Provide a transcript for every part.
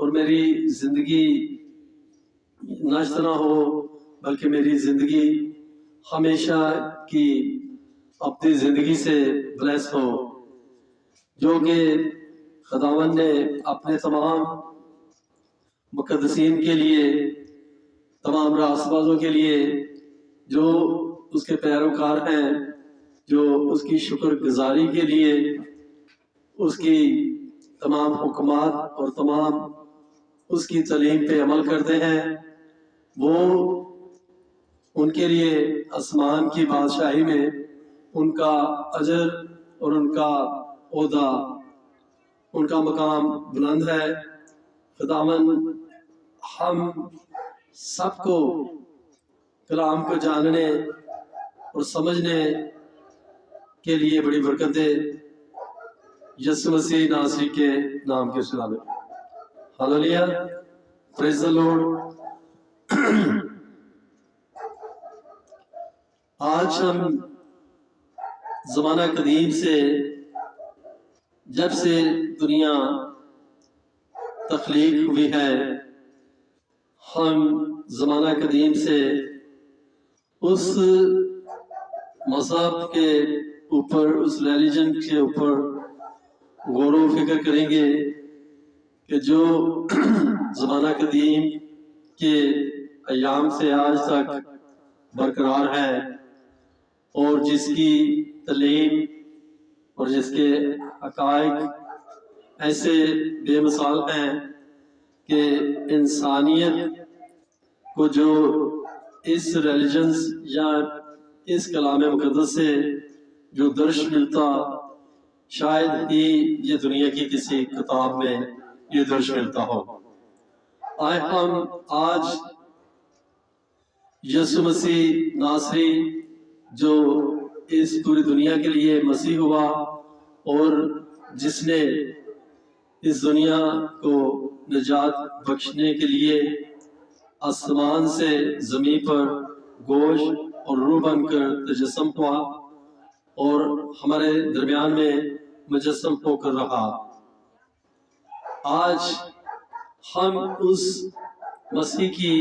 اور میری زندگی نشت نہ ہو بلکہ میری زندگی ہمیشہ کی اپنی زندگی سے بلیس ہو، جو کہ خداوند نے اپنے تمام مقدسین کے لیے، تمام راست بازوں کے لیے، جو اس کے پیروکار ہیں، جو اس کی شکر گزاری کے لیے اس کی تمام حکمات اور تمام اس کی تعلیم پہ عمل کرتے ہیں، وہ ان کے لیے آسمان کی بادشاہی میں ان کا اجر اور ان کا عہدہ، ان کا مقام بلند ہے۔ خداوند ہم سب کو کلام کو جاننے اور سمجھنے کے لیے بڑی برکت دے، یسوع مسیح ناصری کے نام کے سلام۔ ہاللیلویا، پریز دی لارڈ۔ آج ہم زمانہ قدیم سے، جب سے دنیا تخلیق ہوئی ہے، ہم زمانہ قدیم سے اس مذہب کے اوپر، اس ریلیجن کے اوپر غور و فکر کریں گے کہ جو زمانہ قدیم کے ایام سے آج تک برقرار ہے، اور جس کی تعلیم اور جس کے حقائق ایسے بے مثال ہیں کہ انسانیت کو جو اس ریلیجنز یا اس کلام مقدس سے جو درش ملتا، شاید ہی یہ دنیا کی کسی کتاب میں یہ درش ملتا ہو۔ آئے ہم آج یسوع مسیح ناصری، جو اس پوری دنیا کے لیے مسیح ہوا اور جس نے اس دنیا کو نجات بخشنے کے لیے آسمان سے زمین پر گوشت اور روح بن کر تجسم ہوا اور ہمارے درمیان میں مجسم ہو کر رہا۔ آج ہم اس مسیح کی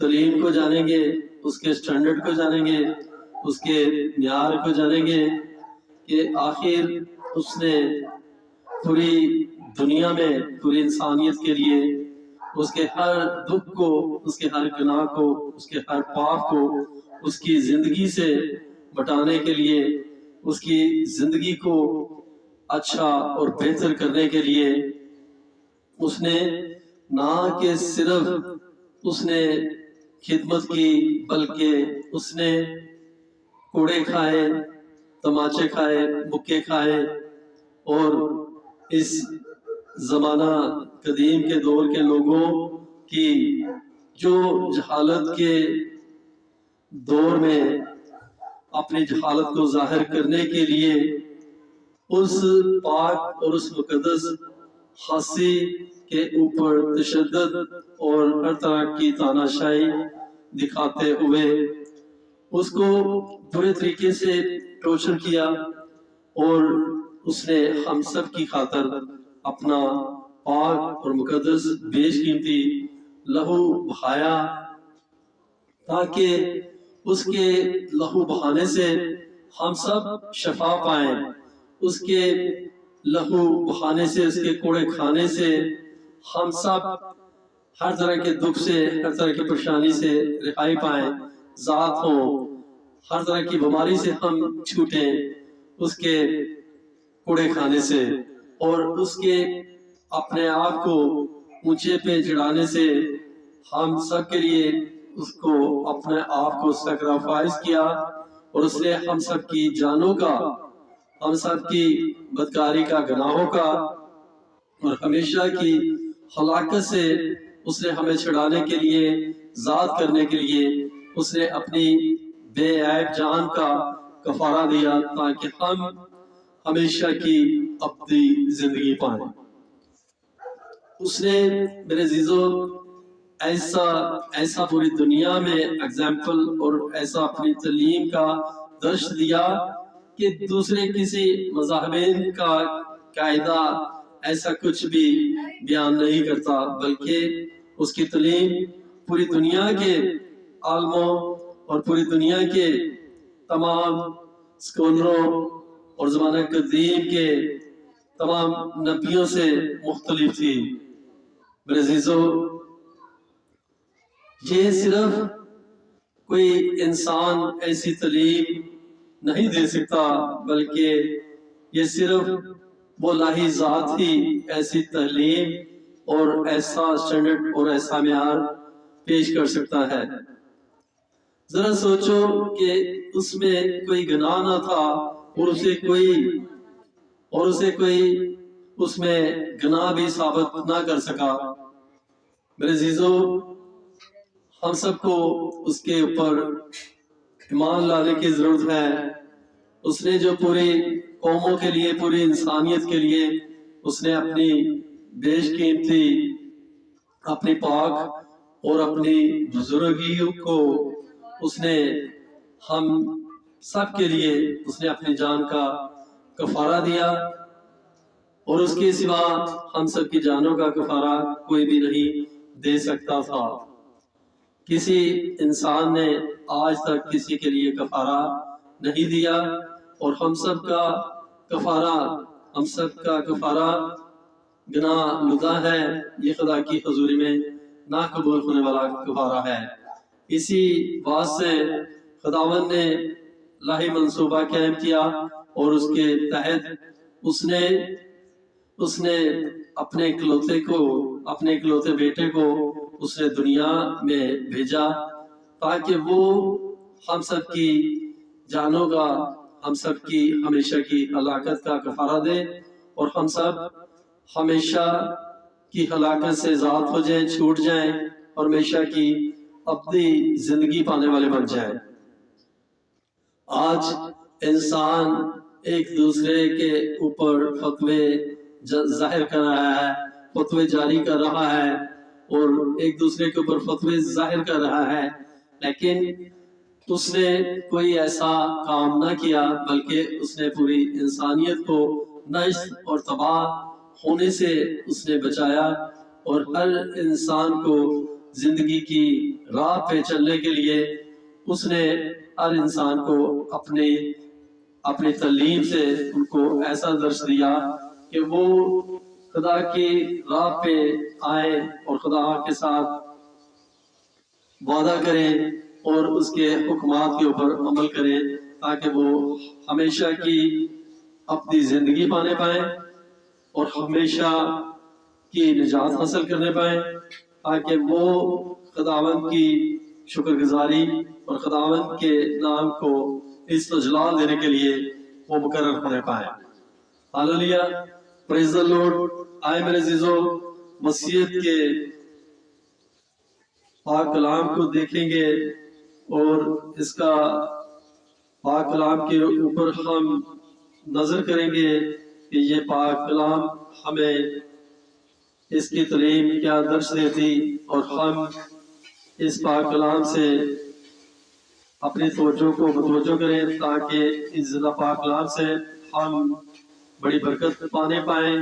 تعلیم کو جانیں گے، اس کے سٹینڈرڈ کو جانیں گے، اس کے معیار کو جانیں گے کہ آخر اس نے پوری دنیا میں، پوری انسانیت کے لیے اس کے ہر دکھ کو، اس کے ہر گناہ کو، اس کے ہر پاپ کو اس کی زندگی سے مٹانے کے لیے، اس کی زندگی کو اچھا اور بہتر کرنے کے لیے اس نے نہ کہ صرف اس نے خدمت کی، بلکہ اس نے کوڑے کھائے، تماچے کھائے، مکے کھائے، اور اس زمانہ قدیم کے دور کے لوگوں کی جو جہالت کے دور میں اپنی جہالت کو ظاہر کرنے کے لیے اس پاک اور اس مقدس خاصی کے اوپر تشدد اور ہر طرح کی تاناشائی دکھاتے ہوئے اس کو برے طریقے سے ٹارچر کیا، اور اس نے ہم سب کی خاطر اپنا پاک اور مقدس بیش قیمتی لہو بہایا، تاکہ اس کے لہو بہانے سے ہم سب شفا پائیں، اس کے لہو بہانے سے، اس کے کوڑے کھانے سے ہم سب ہر طرح کے دکھ سے، ہر طرح کی پریشانی سے رہائی پائیں، ذات ہوں، ہر طرح کی بیماری سے ہم چھوٹیں اس کے کوڑے کھانے سے، اور اس کے اپنے آپ کو اونچے پہ چڑھانے سے ہم سب کے لیے اس کو اپنے آپ کو سیکریفائس کیا، اور اس نے ہم سب کی جانوں کا، ہم سب کی بدکاری کا، گناہوں کا اور ہمیشہ کی ہلاکت سے اس نے ہمیں چھڑانے کے لیے، ذات کرنے کے لیے اس نے اپنی بے عیب جان کا کفارہ دیا، تاکہ ہم ہمیشہ کی اپنی زندگی پائیں۔ اس نے میرے عزیزو ایسا پوری دنیا میں ایگزامپل اور ایسا اپنی تعلیم کا درس دیا کہ دوسرے کسی مذاہبین کا قاعدہ ایسا کچھ بھی بیان نہیں کرتا، بلکہ اس کی تعلیم پوری دنیا کے عالموں اور پوری دنیا کے تمام اسکالروں اور زمانہ قدیم کے تمام نبیوں سے مختلف تھی۔ میرے عزیزو، یہ صرف کوئی انسان ایسی تعلیم نہیں دے سکتا، بلکہ یہ صرف وہ الہی ذات ہی ایسی تعلیم اور ایسا اسٹینڈرڈ اور ایسا معیار پیش کر سکتا ہے۔ ذرا سوچو کہ اس میں کوئی گناہ نہ تھا اور اسے کوئی اس میں گناہ بھی ثابت نہ کر سکا۔ میرے عزیزو، ہم سب کو اس کے اوپر ایمان لانے کی ضرورت ہے۔ اس نے جو پوری قوموں کے لیے، پوری انسانیت کے لیے اس نے اپنی بیش قیمتی، اپنی پاک اور اپنی بزرگی کو اس نے ہم سب کے لیے اس نے اپنی جان کا کفارہ دیا، اور اس کے سوا ہم سب کی جانوں کا کفارہ کوئی بھی نہیں دے سکتا تھا۔ کسی انسان نے آج تک کسی کے لیے کفارہ نہیں دیا، اور ہم سب کا کفارہ گناہ لدا ہے۔ یہ خدا کی حضوری میں ناقبول ہونے والا کفارہ ہے۔ اسی بات سے خداوند نے الہی منصوبہ قائم کیا، اور اس کے تحت اس نے اپنے اکلوتے بیٹے کو اس نے دنیا میں بھیجا، تاکہ وہ ہم سب کی جانوں کا، ہم سب کی ہمیشہ کی ہلاکت کا کفارہ دے، اور ہم سب ہمیشہ کی ہلاکت سے آزاد ہو جائیں، چھوٹ جائیں، اور ہمیشہ کی ابدی زندگی پانے والے بن جائیں۔ آج انسان ایک دوسرے کے اوپر فتوے ظاہر کر رہا ہے، فتوے جاری کر رہا ہے، اور ایک دوسرے کے اوپر فتوے ظاہر کر رہا ہے، لیکن اس نے کوئی ایسا کام نہ کیا، بلکہ اس نے پوری انسانیت کو نشت اور تباہ ہونے سے اس نے بچایا، اور ہر انسان کو زندگی کی راہ پہ چلنے کے لیے اس نے ہر انسان کو اپنی تعلیم سے ان کو ایسا درس دیا کہ وہ خدا کی راہ پہ آئیں اور خدا کے ساتھ وعدہ کریں اور اس کے حکمات کے اوپر عمل کریں، تاکہ وہ ہمیشہ کی اپنی زندگی پانے پائیں اور ہمیشہ کی نجات حاصل کرنے پائیں، تاکہ وہ خداوند کی شکر گزاری اور خداوند کے نام کو اس جلال دینے کے لیے وہ مقرر ہونے پائیں۔ ہاللیلویا، پریز دی لارڈ۔ آئے میرے عزیزو، مسیحیت کے پاک کلام کو دیکھیں گے، اور اس کا پاک کلام کے اوپر ہم نظر کریں گے کہ یہ پاک کلام ہمیں اس کی تعلیم کیا درس دیتی، اور ہم اس پاک کلام سے اپنی توجہ کو متوجہ کریں، تاکہ اس زندہ پاک کلام سے ہم بڑی برکت پانے پائیں،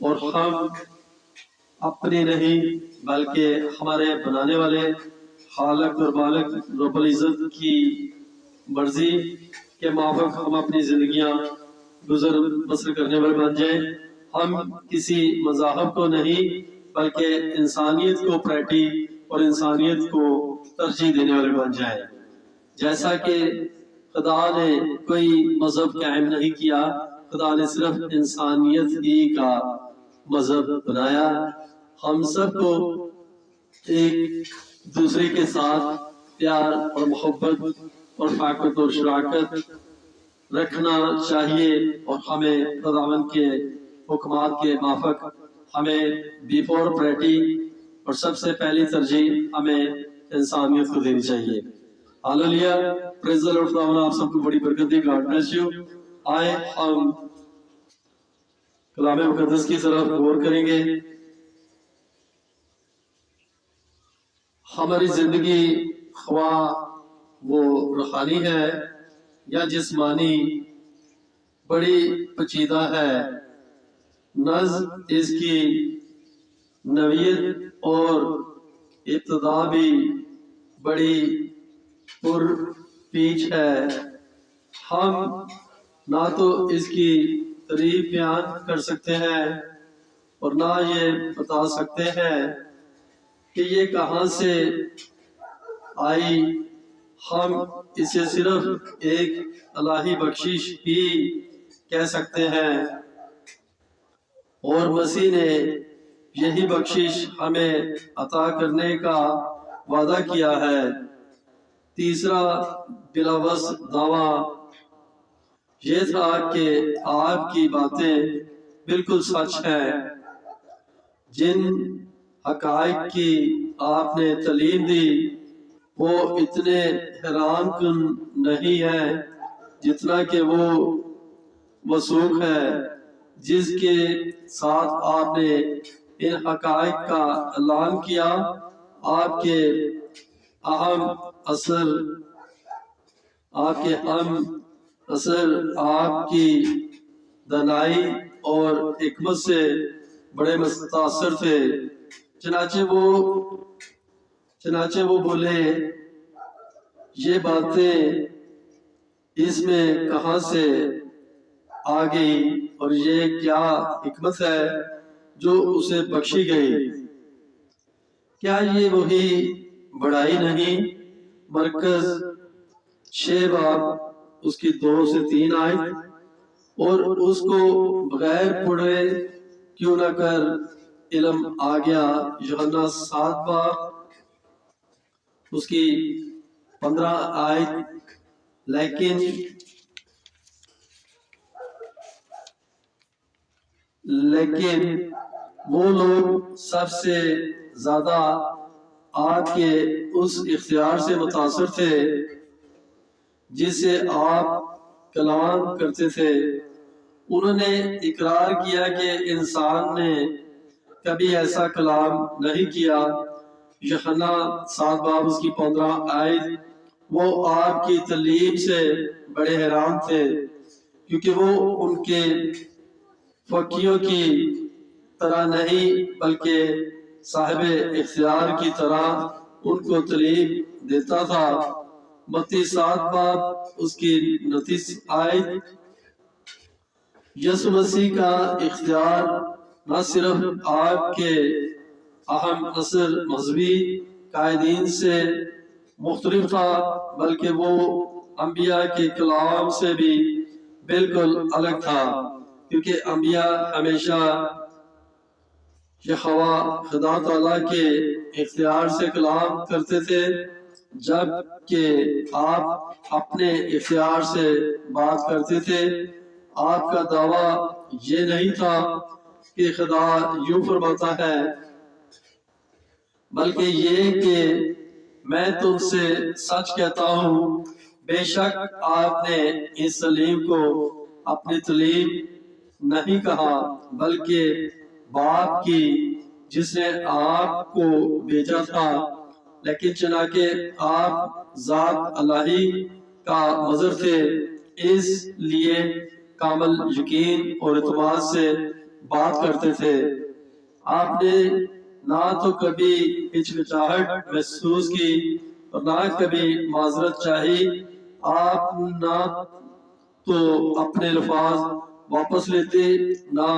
اور ہم اپنی نہیں بلکہ ہمارے بنانے والے خالق اور مالک رب العزت کی مرضی کے موافق ہم اپنی زندگیاں بسر کرنے والے بن جائیں۔ ہم کسی مذہب کو نہیں بلکہ انسانیت کو پریٹی اور انسانیت کو ترجیح دینے والے بن جائیں۔ جیسا کہ خدا نے کوئی مذہب قائم نہیں کیا، خدا نے صرف انسانیت ہی کا مذہب بنایا۔ ہم سب کو ایک دوسرے کے ساتھ پیار اور محبت اور فاقت اور شراکت رکھنا چاہیے، اور ہمیں خداوند کے حکمات کے موافق ہمیں بیفور پریٹی اور سب سے پہلی ترجیح ہمیں انسانیت کو دینی چاہیے۔ ہاللیلویا، پریز دی لارڈ۔ خداوند آپ سب کو بڑی برکت دے، گاڈ بلیس یو۔ آئے ہم کلام مقدس کی طرف غور کریں گے۔ ہماری زندگی خواہ وہ روحانی ہے یا جسمانی، بڑی پیچیدہ ہے۔ نظم اس کی نوعیت اور ابتدا بھی بڑی پر پیچ ہے۔ ہم نہ تو اس کی تعریف بیان کر سکتے ہیں اور نہ یہ بتا سکتے ہیں کہ یہ کہاں سے آئی۔ ہم اسے صرف ایک الہی بخشش ہی کہہ سکتے ہیں، اور مسیح نے یہی بخشش ہمیں عطا کرنے کا وعدہ کیا ہے۔ تیسرا بلاوصف دعویٰ یہ تھا کہ آپ کی باتیں بالکل سچ ہیں۔ جن حقائق کی آپ نے تعلیم دی وہ اتنے حیران کن نہیں ہیں جتنا کہ وہ وثوق ہے جس کے ساتھ آپ نے ان حقائق کا اعلان کیا۔ آپ کے اہم اثر آپ کی دانائی اور حکمت سے بڑے متاثر تھے۔ چنانچہ وہ بولے، یہ باتیں اس میں کہاں سے آ گئی اور یہ کیا حکمت ہے جو اسے بخشی گئی؟ کیا یہ وہی بڑائی نہیں؟ مرکز 6 باب اس کی 2 سے 3 آیت، اور اس کو بغیر پڑھے کیوں نہ کر علم آ گیا۔ یوحنا 7 باب اس کی 15 آیت، لیکن وہ لوگ سب سے زیادہ آپ کے اس اختیار سے متاثر تھے جس سے آپ کلام کرتے تھے۔ انہوں نے اقرار کیا کہ انسان نے کبھی ایسا کلام نہیں کیا۔ یوحنا 7 باب اس کی 15 آیت، وہ آپ کی تعلیم سے بڑے حیران تھے کیونکہ وہ ان کے فقیوں کی طرح نہیں بلکہ صاحب اختیار کی طرح ان کو تعلیم دیتا تھا۔ متی 7 باب اس کی 29 آیت، یسوع مسیح کا اختیار نہ صرف آپ کے اہم اثر مذہبی قائدین سے مختلف تھا بلکہ وہ انبیاء کے کلام سے بھی بالکل الگ تھا، کیونکہ انبیاء ہمیشہ یہوہ خدا تعالیٰ کے اختیار سے کلام کرتے تھے، جبکہ آپ اپنے اختیار سے بات کرتے تھے۔ آپ کا دعویٰ یہ نہیں تھا کہ خدا یوں فرماتا ہے، بلکہ یہ کہ میں تم سے سچ کہتا ہوں، بے شک آپ نے اس تعلیم کو اپنی تعلیم نہیں کہا بلکہ باپ کی جس نے آپ کو بھیجا تھا، لیکن چنانکہ آپ ذات الہی کا مظہر تھے، اس لیے کامل یقین اور اعتماد سے بات کرتے تھے۔ آپ نے نہ تو کبھی ہچکچاہٹ محسوس کی اور نہ کبھی معذرت چاہی۔ آپ نہ تو اپنے الفاظ واپس لیتے، نہ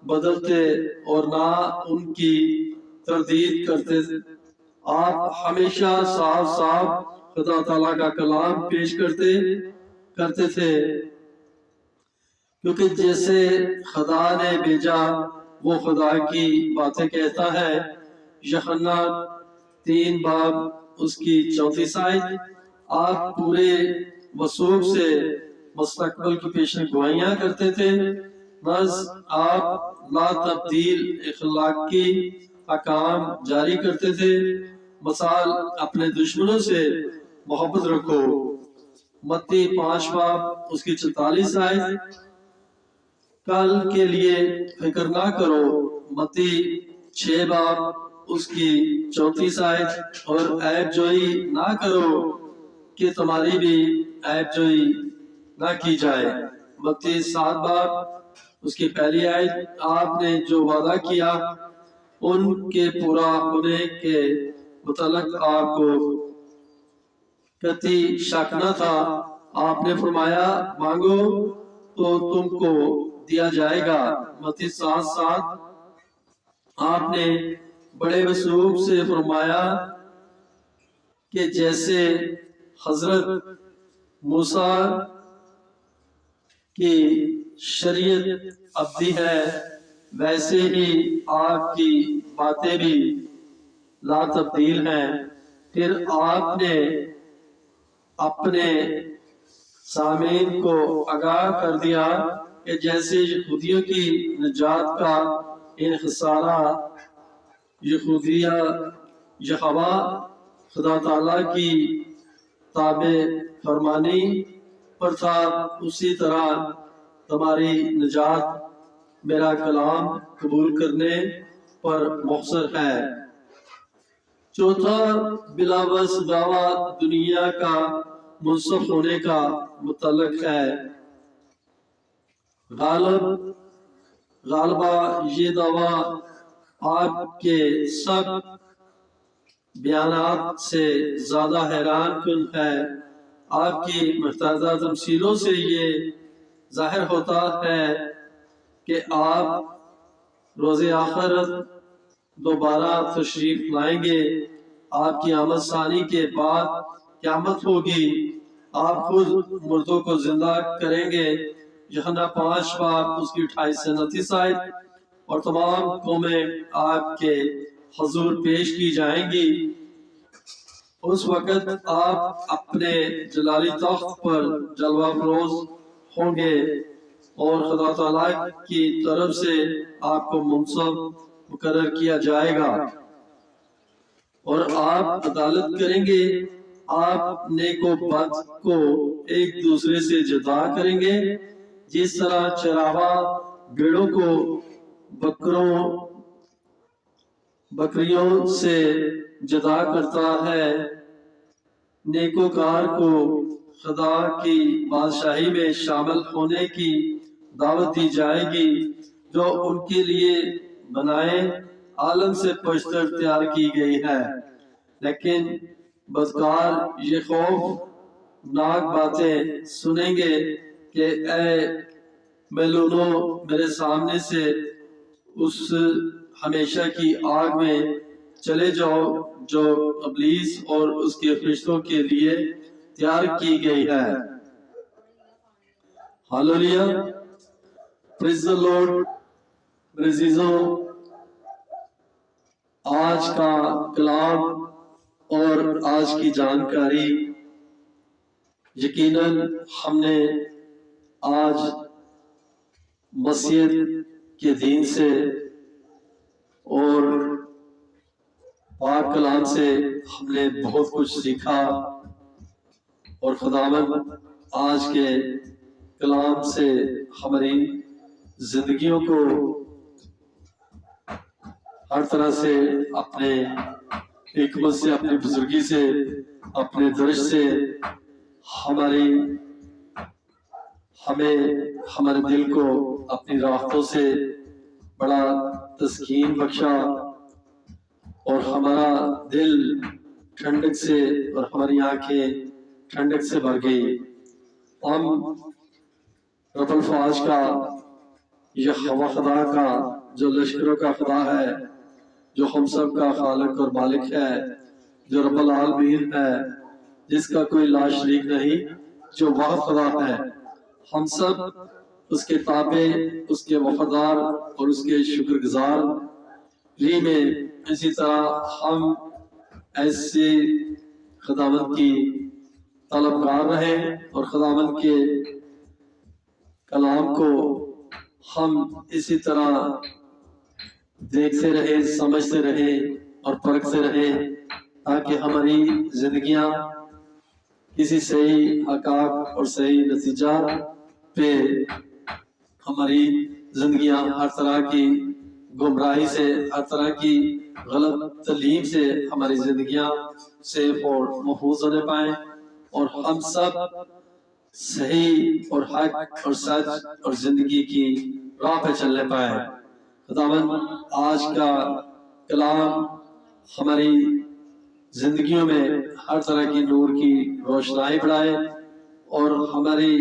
بدلتے اور نہ ان کی تردید کرتے۔ آپ ہمیشہ صاف خدا تعالیٰ کا کلام پیش کرتے تھے، کیونکہ جیسے خدا نے بھیجا وہ خدا کی باتیں کہتا ہے۔ یوحنا 3 باب اس کی 34 آیت، آپ پورے وثوق سے مستقبل کی پیشن گوئیاں کرتے تھے۔ آپ لا تبدیل اخلاقی احکام جاری کرتے تھے۔ مثال، اپنے دشمنوں سے محبت رکھو۔ متی 5 باب اس کی 44 آیت، کل کے لیے فکر نہ کرو۔ متی 6 باب اس کی 34 آیت، اور عیب جوئی نہ کرو کہ تمہاری بھی عیب جوئی نہ کی جائے۔ متی 7 باب اس کی پہلی آیت، آپ نے جو وعدہ کیا ان کے پورا ہونے کے متعلق آپ کو قطعی شک نہ تھا۔ آپ نے فرمایا مانگو تو تم کو دیا جائے گا۔ متی 7:7۔ آپ نے بڑے وثوق سے فرمایا کہ جیسے حضرت موسیٰ کی شریعت ابدی ہے ویسے ہی آپ کی باتیں بھی لا تبدیل ہیں۔ پھر آپ نے اپنے سامعین کو آگاہ کر دیا کہ جیسے یہودیوں کی نجات کا انحصارہ یہودیہ یہوہ خدا تعالیٰ کی تابع فرمانی پر تھا، اسی طرح تمہاری نجات میرا کلام قبول کرنے پر محصر ہے۔ چوتھا بلا وصف دعویٰ دنیا کا منسوخ ہونے کا متعلق ہے۔ غالبا یہ دعویٰ آپ کے سب بیانات سے زیادہ حیران کن ہے۔ آپ کی متعدد تمثیلوں سے یہ ظاہر ہوتا ہے کہ آپ روز آخرت دوبارہ تشریف لائیں گے۔ آپ کی آمد ثانی کے بعد قیامت ہوگی، آپ خود مردوں کو زندہ کریں گے۔ یوحنا 5 باب اس کی 28 سے 29 آیت۔ اور تمام قومیں آپ کے حضور پیش کی جائیں گی۔ اس وقت آپ اپنے جلالی تخت پر جلوہ افروز ہوں گے اور خدا تعالیٰ کی طرف سے آپ کو منصب مقرر کیا جائے گا اور آپ عدالت کریں گے۔ آپ نیک و بد کو ایک دوسرے سے جدا کریں گے، جس طرح چراغا بھیڑوں کو بکریوں سے جدا کرتا ہے۔ نیکوکار کو خدا کی بادشاہی میں شامل ہونے کی دعوت دی جائے گی جو ان کے لیے بنائے عالم سے پشتر تیار کی گئی ہے۔ لیکن بدکار یہ خوفناک باتیں سنیں گے کہ اے میلونو، میرے سامنے سے اس ہمیشہ کی آگ میں چلے جاؤ جو ابلیس اور اس کے فرشتوں کے لیے تیار کی گئی ہے۔ ہالولیہ، پریز دی لارڈ۔ میرے عزیزوں، آج کا کلام اور آج کی جانکاری یقیناً ہم نے آج مسیحیت کے دین سے اور پاک کلام سے ہم نے بہت کچھ سیکھا، اور خداوند آج کے کلام سے ہماری زندگیوں کو ہر طرح سے اپنے حکمت سے، اپنی بزرگی سے، اپنے درش سے ہمیں ہمارے دل کو اپنی راحتوں سے بڑا تسکین بخشا، اور ہمارا دل ٹھنڈک سے اور ہماری آنکھیں ٹھنڈک سے بھر گئی۔ ہم رب الفاظ کا، یہ ہوا خدا کا جو لشکروں کا خدا ہے، جو ہم سب کا خالق اور مالک ہے، جو رب العالمین ہے، جس کا کوئی لا شریک نہیں، جو واحد خدا ہے، ہم سب اس کے تابع، اس کے وفادار اور اس کے شکر گزار میں اسی طرح ہم ایسے خداوند کی طلبگار رہیں اور خداوند کے کلام کو ہم اسی طرح دیکھتے رہیں، سمجھتے رہیں اور پرکھتے رہیں، تاکہ ہماری زندگیاں کسی صحیح حقائق اور صحیح نتیجہ پہ، ہماری زندگیاں ہر طرح کی گمراہی سے، ہر طرح کی غلط تعلیم سے ہماری زندگیاں سیف اور محفوظ ہونے پائیں، اور ہم سب صحیح اور حق اور سچ اور زندگی کی راہ پہ چلنے پائے۔ خداوند آج کا کلام ہماری زندگیوں میں ہر طرح کی نور کی روشنائی بڑھائے اور ہماری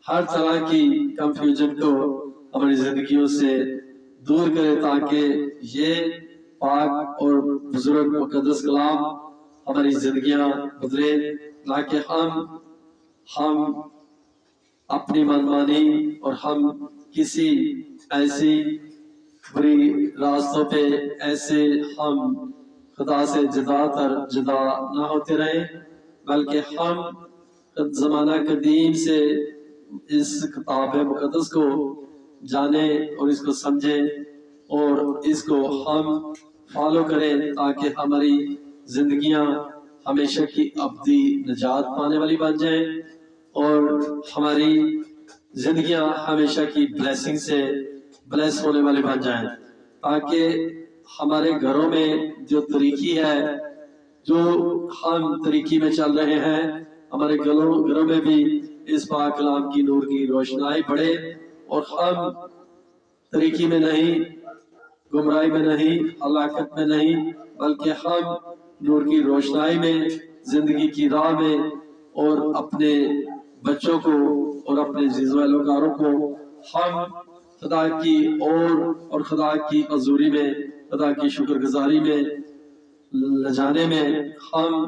ہر طرح کی کنفیوژن کو ہماری زندگیوں سے دور کرے، تاکہ یہ پاک اور بزرگ مقدس کلام ہماری زندگیاں بدلے، تاکہ ہم اپنی منمانی اور ہم کسی ایسی بری راستوں پہ ایسے ہم خدا سے جدا نہ ہوتے رہیں، بلکہ ہم زمانہ قدیم سے اس کتاب مقدس کو جانیں اور اس کو سمجھیں اور اس کو ہم فالو کریں، تاکہ ہماری زندگیاں ہمیشہ کی ابدی نجات پانے والی بن جائیں اور ہماری زندگیاں ہمیشہ کی بلیسنگ سے بلیس ہونے والی بن جائیں، تاکہ ہمارے گھروں میں جو طریقی ہے، جو ہم طریقی میں چل رہے ہیں، ہمارے گھروں میں بھی اس پاک کلام کی نور کی روشنائی بڑھے اور ہم طریقی میں نہیں، گمراہی میں نہیں، ہلاکت میں نہیں، بلکہ ہم نور کی روشنائی میں، زندگی کی راہ میں، اور اپنے بچوں کو اور اپنے عزیز و اہلکاروں کو ہم خدا کی اور خدا کی حضوری میں، خدا کی شکر گزاری میں لجانے میں ہم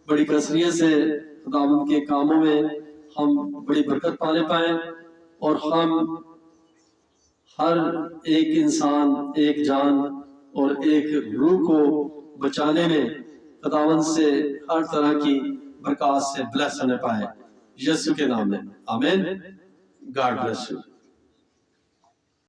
بڑی کثرت سے خداوند کے کاموں میں ہم بڑی برکت پانے پائیں، اور ہم ہر ایک انسان، ایک جان اور ایک روح کو بچانے میں خداوند سے ہر طرح کی برکات سے بلیس ہونے پائے، یسوع کے نام میں آمین۔ God bless you.